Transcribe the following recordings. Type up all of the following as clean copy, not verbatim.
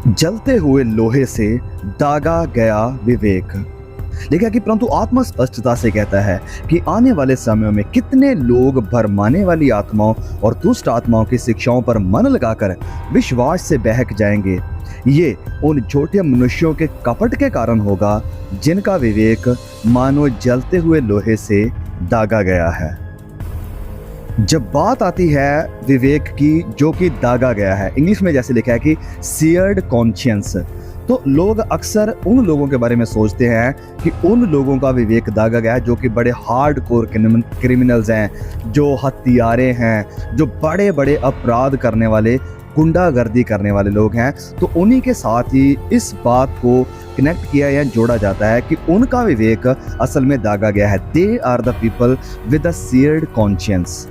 जलते हुए लोहे से दागा गया विवेक। लिखा कि परंतु आत्मा स्पष्टता से कहता है कि आने वाले समयों में कितने लोग भरमाने वाली आत्माओं और दुष्ट आत्माओं की शिक्षाओं पर मन लगाकर विश्वास से बहक जाएंगे। ये उन छोटे मनुष्यों के कपट के कारण होगा जिनका विवेक मानो जलते हुए लोहे से दागा गया है। जब बात आती है विवेक की जो कि दागा गया है, इंग्लिश में जैसे लिखा है कि सीयर्ड कॉन्शियंस, तो लोग अक्सर उन लोगों के बारे में सोचते हैं कि उन लोगों का विवेक दागा गया है जो कि बड़े हार्ड कोर क्रिमिनल्स हैं, जो हत्यारे हैं, जो बड़े बड़े अपराध करने वाले, गुंडागर्दी करने वाले लोग हैं। तो उन्हीं के साथ ही इस बात को कनेक्ट किया या जोड़ा जाता है कि उनका विवेक असल में दागा गया है। They are the people with a seared conscience.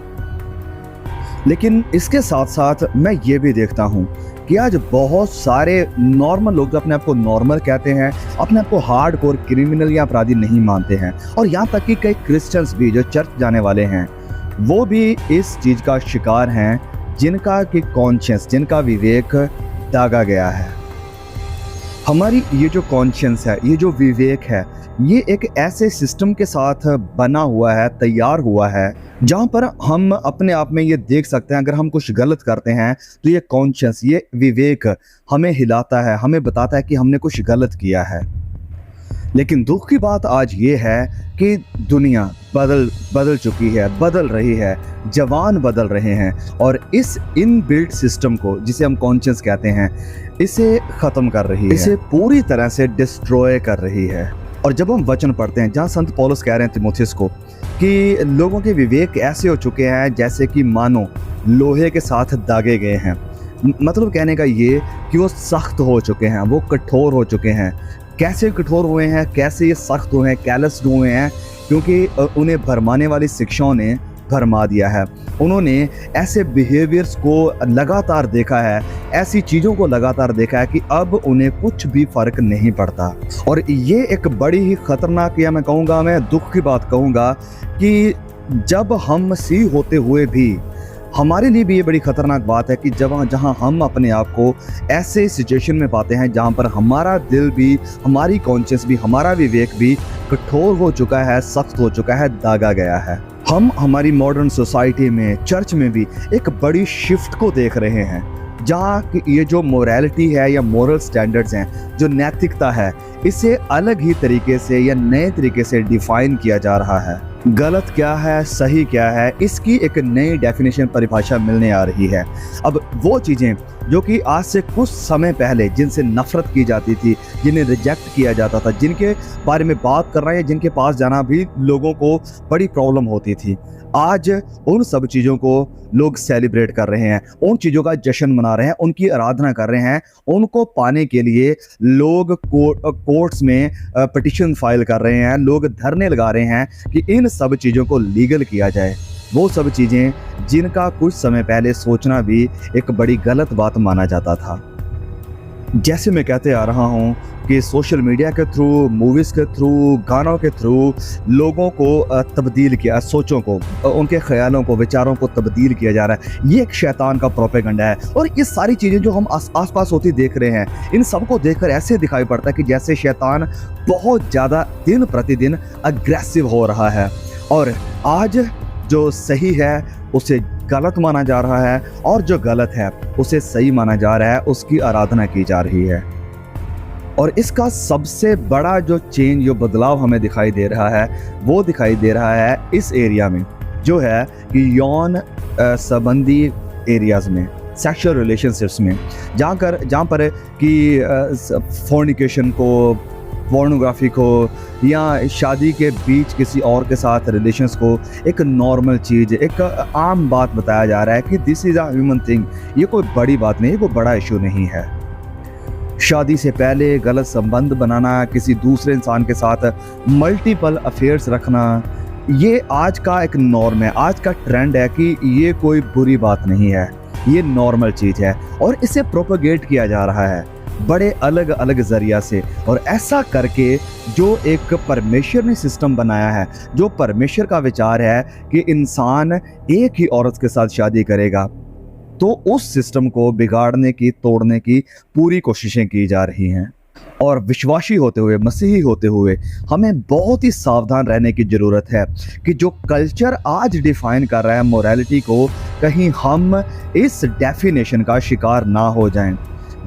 लेकिन इसके साथ साथ मैं ये भी देखता हूँ कि आज बहुत सारे नॉर्मल लोग जो अपने आप को नॉर्मल कहते हैं, अपने आप को हार्ड कोर क्रिमिनल या अपराधी नहीं मानते हैं, और यहाँ तक कि कई क्रिश्चियंस भी जो चर्च जाने वाले हैं वो भी इस चीज़ का शिकार हैं, जिनका कि कॉन्शियंस, जिनका विवेक दागा गया है। हमारी ये जो कॉन्शियंस है, ये जो विवेक है, ये एक ऐसे सिस्टम के साथ बना हुआ है, तैयार हुआ है, जहाँ पर हम अपने आप में ये देख सकते हैं अगर हम कुछ गलत करते हैं तो ये कॉन्शियस, ये विवेक हमें हिलाता है, हमें बताता है कि हमने कुछ गलत किया है। लेकिन दुख की बात आज ये है कि दुनिया बदल चुकी है, बदल रही है, जवान बदल रहे हैं, और इस इनबिल्ट सिस्टम को जिसे हम कॉन्शियस कहते हैं, इसे ख़त्म कर रही है, इसे पूरी तरह से डिस्ट्रॉय कर रही है। और जब हम वचन पढ़ते हैं जहाँ संत पौलुस कह रहे हैं तिमोथियस को कि लोगों के विवेक ऐसे हो चुके हैं जैसे कि मानो लोहे के साथ दागे गए हैं, मतलब कहने का ये कि वो सख्त हो चुके हैं, वो कठोर हो चुके हैं। कैसे कठोर हुए हैं, कैसे ये सख्त हुए हैं, कैलस्ड हुए हैं, क्योंकि उन्हें भरमाने वाली शिक्षाओं ने भरमा दिया है। उन्होंने ऐसे बिहेवियर्स को लगातार देखा है, ऐसी चीज़ों को लगातार देखा है कि अब उन्हें कुछ भी फ़र्क नहीं पड़ता। और ये एक बड़ी ही ख़तरनाक, या मैं कहूँगा, मैं दुख की बात कहूँगा कि जब हम मसीह होते हुए भी, हमारे लिए भी ये बड़ी ख़तरनाक बात है कि जहाँ हम अपने आप को ऐसे सिचुएशन में पाते हैं जहाँ पर हमारा दिल भी, हमारी कॉन्शियस भी, हमारा विवेक भी कठोर हो चुका है, सख्त हो चुका है, दागा गया है। हम हमारी मॉडर्न सोसाइटी में, चर्च में भी एक बड़ी शिफ्ट को देख रहे हैं, जहाँ ये जो मोरालिटी है या मोरल स्टैंडर्ड्स हैं, जो नैतिकता है, इसे अलग ही तरीके से या नए तरीके से डिफाइन किया जा रहा है। गलत क्या है, सही क्या है, इसकी एक नई डेफिनेशन, परिभाषा मिलने आ रही है। अब वो चीज़ें जो कि आज से कुछ समय पहले जिनसे नफ़रत की जाती थी, जिन्हें रिजेक्ट किया जाता था, जिनके बारे में बात करना या जिनके पास जाना भी लोगों को बड़ी प्रॉब्लम होती थी, आज उन सब चीज़ों को लोग सेलिब्रेट कर रहे हैं, उन चीज़ों का जश्न मना रहे हैं, उनकी आराधना कर रहे हैं। उनको पाने के लिए लोग कोर्ट्स में पिटीशन फाइल कर रहे हैं, लोग धरने लगा रहे हैं कि इन सब चीज़ों को लीगल किया जाए। वो सब चीज़ें जिनका कुछ समय पहले सोचना भी एक बड़ी गलत बात माना जाता था। जैसे मैं कहते आ रहा हूँ कि सोशल मीडिया के थ्रू, मूवीज़ के थ्रू, गानों के थ्रू लोगों को तब्दील किया, सोचों को, उनके ख्यालों को, विचारों को तब्दील किया जा रहा है। ये एक शैतान का प्रोपेगेंडा है। और ये सारी चीज़ें जो हम आस पास होती देख रहे हैं, इन सब को देखकर ऐसे दिखाई पड़ता है कि जैसे शैतान बहुत ज़्यादा दिन प्रतिदिन अग्रेसिव हो रहा है, और आज जो सही है उसे गलत माना जा रहा है, और जो गलत है उसे सही माना जा रहा है, उसकी आराधना की जा रही है। और इसका सबसे बड़ा जो चेंज, जो बदलाव हमें दिखाई दे रहा है, वो दिखाई दे रहा है इस एरिया में, जो है कि यौन संबंधी एरियाज़ में, सेक्सुअल रिलेशनशिप्स में, जहाँ पर कि फोर्निकेशन को, पोर्नोग्राफी को, या शादी के बीच किसी और के साथ रिलेशंस को एक नॉर्मल चीज़, एक आम बात बताया जा रहा है कि this is a human thing. ये कोई बड़ी बात नहीं है, कोई बड़ा इशू नहीं है। शादी से पहले गलत संबंध बनाना, किसी दूसरे इंसान के साथ मल्टीपल अफेयर्स रखना, ये आज का एक नॉर्म है, आज का ट्रेंड है कि ये कोई बुरी बात नहीं है, ये नॉर्मल चीज़ है। और इसे प्रोपेगेट किया जा रहा है बड़े अलग अलग जरिया से, और ऐसा करके जो एक परमेश्वर ने सिस्टम बनाया है, जो परमेश्वर का विचार है कि इंसान एक ही औरत के साथ शादी करेगा, तो उस सिस्टम को बिगाड़ने की, तोड़ने की पूरी कोशिशें की जा रही हैं। और विश्वासी होते हुए, मसीही होते हुए हमें बहुत ही सावधान रहने की ज़रूरत है कि जो कल्चर आज डिफाइन कर रहा है मोरालिटी को, कहीं हम इस डेफिनेशन का शिकार ना हो जाएं।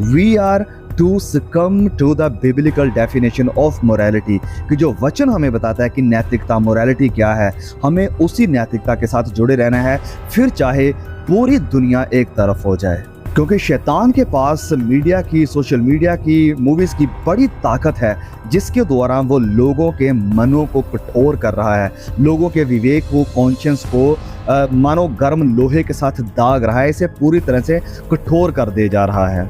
We are to succumb to the biblical definition of morality, कि जो वचन हमें बताता है कि नैतिकता, मोरालिटी क्या है, हमें उसी नैतिकता के साथ जुड़े रहना है, फिर चाहे पूरी दुनिया एक तरफ हो जाए। क्योंकि शैतान के पास मीडिया की, सोशल मीडिया की, मूवीज़ की बड़ी ताकत है, जिसके द्वारा वो लोगों के मनों को कठोर कर रहा है, लोगों के विवेक को, कॉन्शियंस को मानो गर्म लोहे के साथ दाग रहा है, इसे पूरी तरह से कठोर कर दे जा रहा है।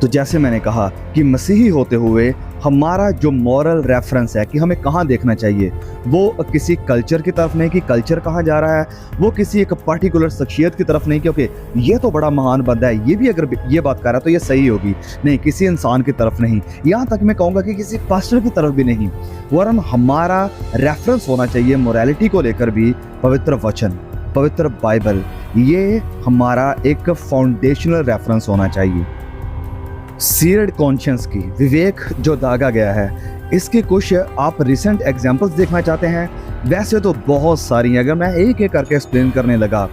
तो जैसे मैंने कहा कि मसीही होते हुए हमारा जो मॉरल रेफरेंस है कि हमें कहाँ देखना चाहिए, वो किसी कल्चर की तरफ नहीं कि कल्चर कहाँ जा रहा है, वो किसी एक पर्टिकुलर शख्सियत की तरफ नहीं क्योंकि ये तो बड़ा महान बंदा है, ये भी अगर ये बात कर रहा है तो ये सही होगी, नहीं, किसी इंसान की तरफ नहीं, यहाँ तक मैं कहूँगा कि किसी पास्टर की तरफ भी नहीं, वरन हमारा रेफरेंस होना चाहिए मोरालिटी को लेकर भी पवित्र वचन, पवित्र बाइबल, ये हमारा एक फाउंडेशनल रेफरेंस होना चाहिए। सीयर्ड कॉन्शियंस की, विवेक जो दागा गया है, इसके कुछ आप रिसेंट एग्जांपल्स देखना चाहते हैं? वैसे तो बहुत सारी हैं, अगर मैं एक एक करके एक्सप्लेन करने लगा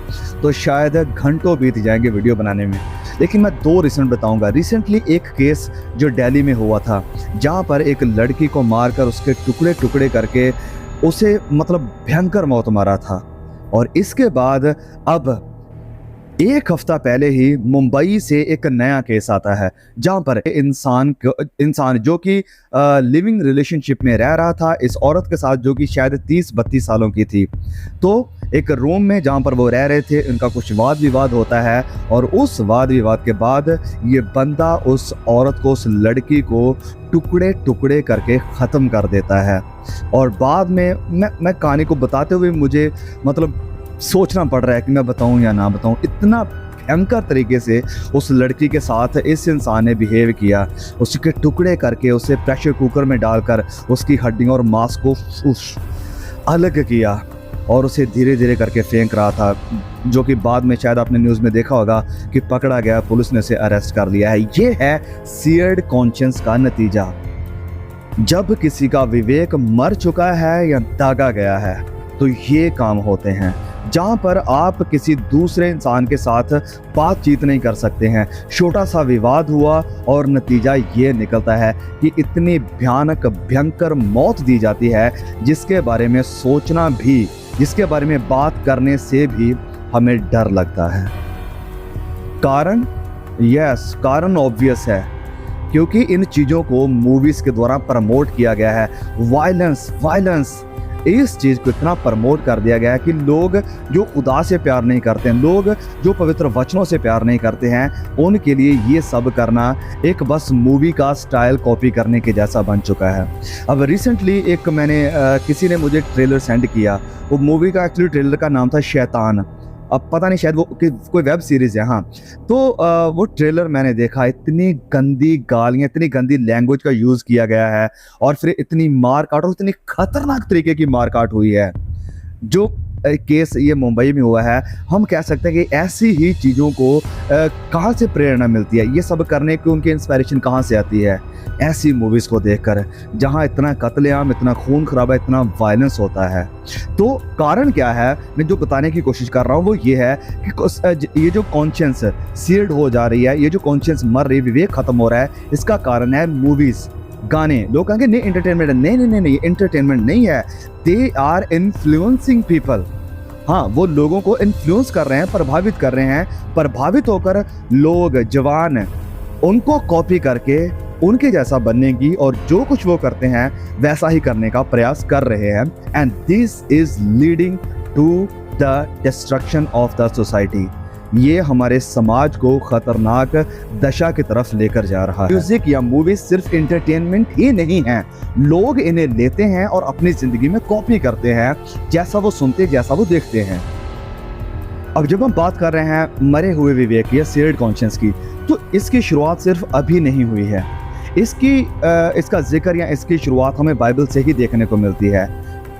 तो शायद घंटों बीत जाएंगे वीडियो बनाने में, लेकिन मैं 2 रिसेंट बताऊंगा। रिसेंटली एक केस जो दिल्ली में हुआ था, जहां पर एक लड़की को मारकर उसके टुकड़े टुकड़े करके उसे मतलब भयंकर मौत मारा था। और इसके बाद अब 1 हफ्ता पहले ही मुंबई से एक नया केस आता है, जहां पर इंसान जो कि लिविंग रिलेशनशिप में रह रहा था इस औरत के साथ, जो कि शायद 30-32 सालों की थी। तो एक रूम में जहां पर वो रह रहे थे, इनका कुछ वाद विवाद होता है, और उस वाद विवाद के बाद ये बंदा उस औरत को, उस लड़की को टुकड़े टुकड़े करके ख़त्म कर देता है। और बाद में मैं कहानी को बताते हुए मुझे मतलब सोचना पड़ रहा है कि मैं बताऊं या ना बताऊं, इतना भयंकर तरीके से उस लड़की के साथ इस इंसान ने बिहेव किया, उसके टुकड़े करके उसे प्रेशर कुकर में डालकर उसकी हड्डियों और मांस को अलग किया और उसे धीरे धीरे करके फेंक रहा था, जो कि बाद में शायद आपने न्यूज़ में देखा होगा कि पकड़ा गया, पुलिस ने उसे अरेस्ट कर लिया है। ये है सीयर्ड कॉन्शियंस का नतीजा। जब किसी का विवेक मर चुका है या दागा गया है तो ये काम होते हैं, जहाँ पर आप किसी दूसरे इंसान के साथ बातचीत नहीं कर सकते हैं। छोटा सा विवाद हुआ और नतीजा ये निकलता है कि इतनी भयानक भयंकर मौत दी जाती है, जिसके बारे में सोचना भी, जिसके बारे में बात करने से भी हमें डर लगता है। कारण ऑब्वियस है, क्योंकि इन चीज़ों को मूवीज़ के द्वारा प्रमोट किया गया है। वायलेंस इस चीज़ को इतना प्रमोट कर दिया गया है कि लोग जो खुदा से प्यार नहीं करते हैं, लोग जो पवित्र वचनों से प्यार नहीं करते हैं, उनके लिए ये सब करना एक बस मूवी का स्टाइल कॉपी करने के जैसा बन चुका है। अब रिसेंटली एक किसी ने मुझे ट्रेलर सेंड किया, वो मूवी का एक्चुअली ट्रेलर का नाम था शैतान। अब पता नहीं, शायद वो कोई वेब सीरीज़ है, हाँ। तो वो ट्रेलर मैंने देखा, इतनी गंदी गालियाँ, इतनी गंदी लैंग्वेज का यूज़ किया गया है, और फिर इतनी मार काट, और इतनी खतरनाक तरीके की मार काट हुई है। जो केस ये मुंबई में हुआ है, हम कह सकते हैं कि ऐसी ही चीज़ों को कहाँ से प्रेरणा मिलती है, ये सब करने की उनकी इंस्पिरेशन कहाँ से आती है? ऐसी मूवीज़ को देखकर, जहाँ इतना कत्लेआम, इतना खून खराबा, इतना वायलेंस होता है। तो कारण क्या है, मैं जो बताने की कोशिश कर रहा हूँ वो ये है कि ये जो कॉन्शियंस सीयर्ड हो जा रही है, ये जो कॉन्शियंस मर रही है, विवेक खत्म हो रहा है, इसका कारण है मूवीज़, गाने। लोग कहेंगे नहीं एंटरटेनमेंट है, नहीं, एंटरटेनमेंट नहीं है, दे आर इन्फ्लुएंसिंग पीपल। हाँ, वो लोगों को इन्फ्लुएंस कर रहे हैं, प्रभावित कर रहे हैं, प्रभावित होकर लोग, जवान, उनको कॉपी करके उनके जैसा बनने की और जो कुछ वो करते हैं वैसा ही करने का प्रयास कर रहे हैं। And this is leading to the destruction of the society. ये हमारे समाज को खतरनाक दशा की तरफ लेकर जा रहा है। म्यूजिक या मूवी सिर्फ एंटरटेनमेंट ही नहीं है, लोग इन्हें लेते हैं और अपनी जिंदगी में कॉपी करते हैं, जैसा वो सुनते, जैसा वो देखते हैं। अब जब हम बात कर रहे हैं मरे हुए विवेक या सीयर्ड कॉन्शियंस की, तो इसकी शुरुआत सिर्फ अभी नहीं हुई है। इसका जिक्र या इसकी शुरुआत हमें बाइबल से ही देखने को मिलती है।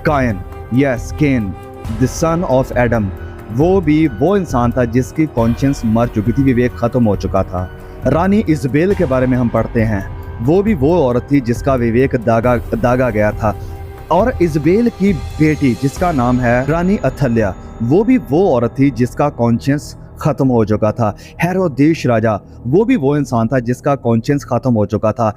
कायन, केन, द सन ऑफ एडम, वो भी वो इंसान था जिसकी कॉन्शियंस मर चुकी थी, विवेक खत्म हो चुका था। रानी इजबेल के बारे में हम पढ़ते हैं, वो भी वो औरत थी जिसका विवेक दागा गया था। और इजबेल की बेटी जिसका नाम है रानी अथल्या, वो भी वो औरत थी जिसका कॉन्शियंस खत्म हो चुका था। हेरोदेश राजा, वो भी वो इंसान था जिसका कॉन्शियंस खत्म हो चुका था।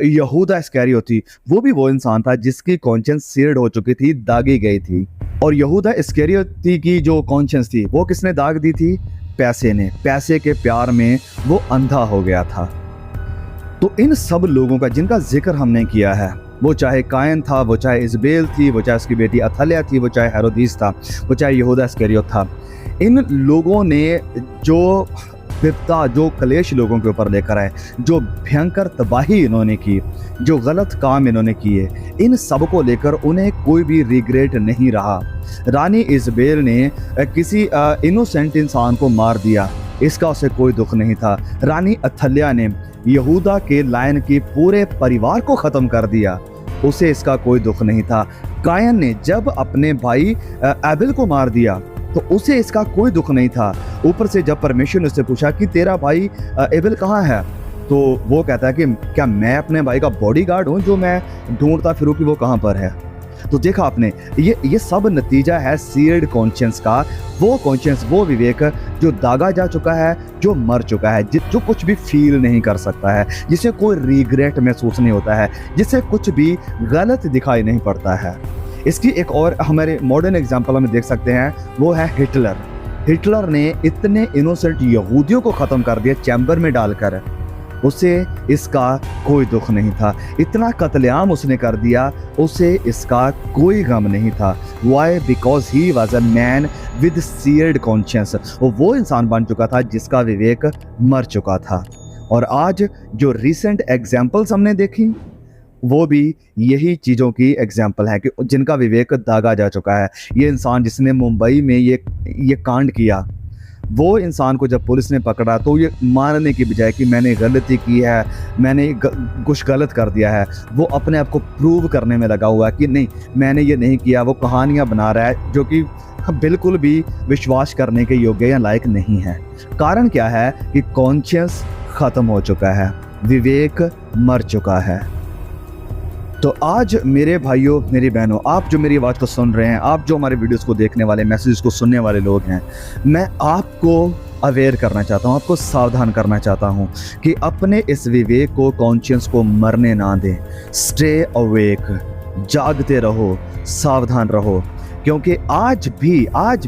यहूदा इस्करियोती, वो भी वो इंसान था जिसकी कॉन्शियंस सील्ड हो चुकी थी, दागी गई थी। और यहूदा इस्करियोती की जो कॉन्शियंस थी वो किसने दाग दी थी? पैसे ने। पैसे के प्यार में वो अंधा हो गया था। तो इन सब लोगों का जिनका जिक्र हमने किया है, वो चाहे कायन था, वो चाहे इजबेल थी, वो चाहे उसकी बेटी अथल्या थी, वो चाहे हेरोदिस था, वो चाहे यहूदा इस्करियोत था, इन लोगों ने जो विपदा, जो कलेश लोगों के ऊपर लेकर आए, जो भयंकर तबाही इन्होंने की, जो गलत काम इन्होंने किए, इन सब को लेकर उन्हें कोई भी रिग्रेट नहीं रहा। रानी इजबेल ने किसी इनोसेंट इंसान को मार दिया, इसका उसे कोई दुख नहीं था। रानी अथल्या ने यहूदा के लायन के पूरे परिवार को ख़त्म कर दिया, उसे इसका कोई दुख नहीं था। कायन ने जब अपने भाई एबेल को मार दिया तो उसे इसका कोई दुख नहीं था। ऊपर से जब परमेश्वर ने उससे पूछा कि तेरा भाई एबेल कहाँ है, तो वो कहता है कि क्या मैं अपने भाई का बॉडीगार्ड हूँ जो मैं ढूंढता फिरूँ कि वो कहाँ पर है। तो देखा आपने, ये सब नतीजा है सील्ड कॉन्शियंस का। वो कॉन्शियंस, वो विवेक जो दागा जा चुका है, जो मर चुका है, जो कुछ भी फील नहीं कर सकता है, जिसे कोई रिग्रेट महसूस नहीं होता है, जिसे कुछ भी गलत दिखाई नहीं पड़ता है। इसकी एक और हमारे मॉडर्न एग्जाम्पल हम देख सकते हैं, वो है हिटलर। हिटलर ने इतने इनोसेंट यहूदियों को ख़त्म कर दिया चैम्बर में डालकर, उसे इसका कोई दुख नहीं था। इतना कत्लेआम उसने कर दिया, उसे इसका कोई गम नहीं था। Why? Because he was a man with sealed conscience. वो इंसान बन चुका था जिसका विवेक मर चुका था। और आज जो रिसेंट एग्जाम्पल्स हमने देखी, वो भी यही चीज़ों की एग्जाम्पल है कि जिनका विवेक दागा जा चुका है। ये इंसान जिसने मुंबई में ये कांड किया, वो इंसान को जब पुलिस ने पकड़ा तो ये मानने की बजाय कि मैंने गलती की है, मैंने कुछ गलत कर दिया है, वो अपने आप को प्रूव करने में लगा हुआ है कि नहीं, मैंने ये नहीं किया। वो कहानियाँ बना रहा है जो कि बिल्कुल भी विश्वास करने के योग्य या लायक नहीं है। कारण क्या है कि कॉन्शियंस ख़त्म हो चुका है, विवेक मर चुका है। तो आज मेरे भाइयों, मेरी बहनों, आप जो मेरी आवाज़ को सुन रहे हैं, आप जो हमारे वीडियोस को देखने वाले, मैसेज को सुनने वाले लोग हैं, मैं आपको अवेयर करना चाहता हूँ, आपको सावधान करना चाहता हूँ कि अपने इस विवेक को, कॉन्शियंस को मरने ना दें। स्टे अवेक, जागते रहो, सावधान रहो, क्योंकि आज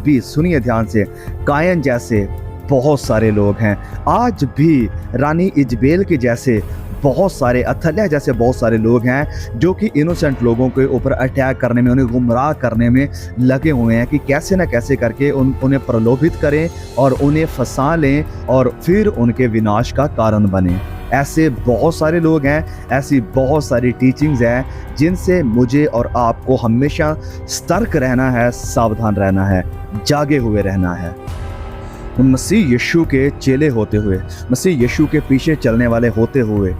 भी सुनिए ध्यान से, कायन जैसे बहुत सारे लोग हैं, आज भी रानी इजबेल के जैसे बहुत सारे, अथल्या जैसे बहुत सारे लोग हैं जो कि इनोसेंट लोगों के ऊपर अटैक करने में, उन्हें गुमराह करने में लगे हुए हैं कि कैसे न कैसे करके उन्हें प्रलोभित करें और उन्हें फंसा लें और फिर उनके विनाश का कारण बने। ऐसे बहुत सारे लोग हैं, ऐसी बहुत सारी टीचिंग्स हैं जिनसे मुझे और आपको हमेशा सतर्क रहना है, सावधान रहना है, जागे हुए रहना है। मसीह यीशु के चेले होते हुए, मसीह यीशु के पीछे चलने वाले होते हुए,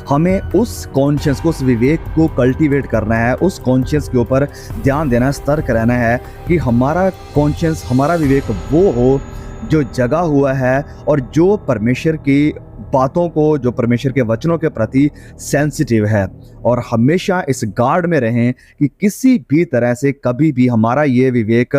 हमें उस कॉन्शियंस को, उस विवेक को कल्टीवेट करना है, उस कॉन्शियंस के ऊपर ध्यान देना, सतर्क रहना है कि हमारा कॉन्शियंस, हमारा विवेक वो हो जो जगा हुआ है और जो परमेश्वर की बातों को, जो परमेश्वर के वचनों के प्रति सेंसिटिव है। और हमेशा इस गार्ड में रहें कि किसी भी तरह से कभी भी हमारा ये विवेक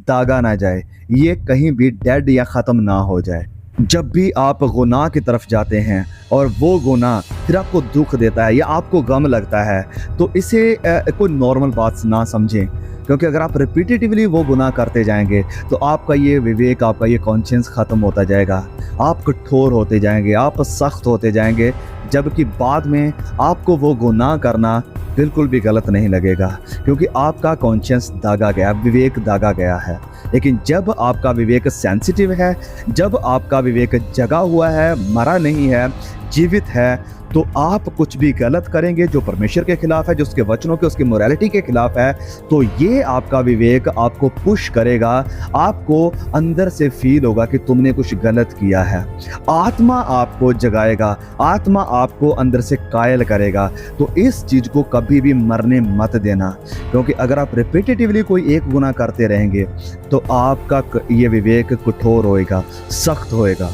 दागा ना जाए, ये कहीं भी डेड या ख़त्म ना हो जाए। जब भी आप गुनाह की तरफ जाते हैं और वो गुनाह फिर आपको दुख देता है या आपको गम लगता है, तो इसे कोई नॉर्मल बात ना समझें, क्योंकि अगर आप रिपीटेटिवली वो गुनाह करते जाएंगे तो आपका ये विवेक, आपका ये कॉन्शियंस ख़त्म होता जाएगा, आप कठोर होते जाएंगे, आप सख्त होते जाएंगे, जबकि बाद में आपको वो गुनाह करना बिल्कुल भी गलत नहीं लगेगा, क्योंकि आपका कॉन्शियंस दागा गया, विवेक दागा गया है। लेकिन जब आपका विवेक सेंसिटिव है, जब आपका विवेक जगा हुआ है, मरा नहीं है, जीवित है, तो आप कुछ भी गलत करेंगे जो परमेश्वर के खिलाफ है, जो उसके वचनों के, उसकी मोरालिटी के खिलाफ है, तो ये आपका विवेक आपको पुश करेगा, आपको अंदर से फील होगा कि तुमने कुछ गलत किया है। आत्मा आपको जगाएगा, आत्मा आपको अंदर से कायल करेगा। तो इस चीज को कभी भी मरने मत देना, क्योंकि अगर आप रिपीटेटिवली कोई एक गुनाह करते रहेंगे तो आपका ये विवेक कठोर होएगा, सख्त होएगा।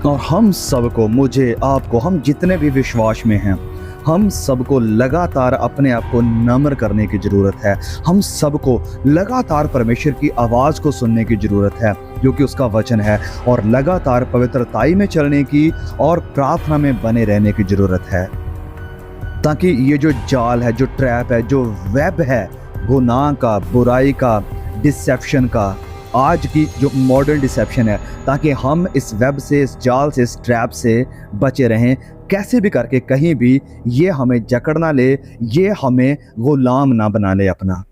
और हम सबको, मुझे, आपको, हम जितने भी विश्वास में हैं, हम सबको लगातार अपने आप को नम्र करने की ज़रूरत है। हम सबको लगातार परमेश्वर की आवाज़ को सुनने की ज़रूरत है, जो कि उसका वचन है, और लगातार पवित्रताई में चलने की और प्रार्थना में बने रहने की ज़रूरत है, ताकि ये जो जाल है, जो ट्रैप है, जो वेब है गुनाह का, बुराई का, डिसेप्शन का, आज की जो मॉडर्न डिसेप्शन है, ताकि हम इस वेब से, इस जाल से, इस ट्रैप से बचे रहें। कैसे भी करके कहीं भी ये हमें जकड़ ना ले, ये हमें गुलाम ना बना ले अपना।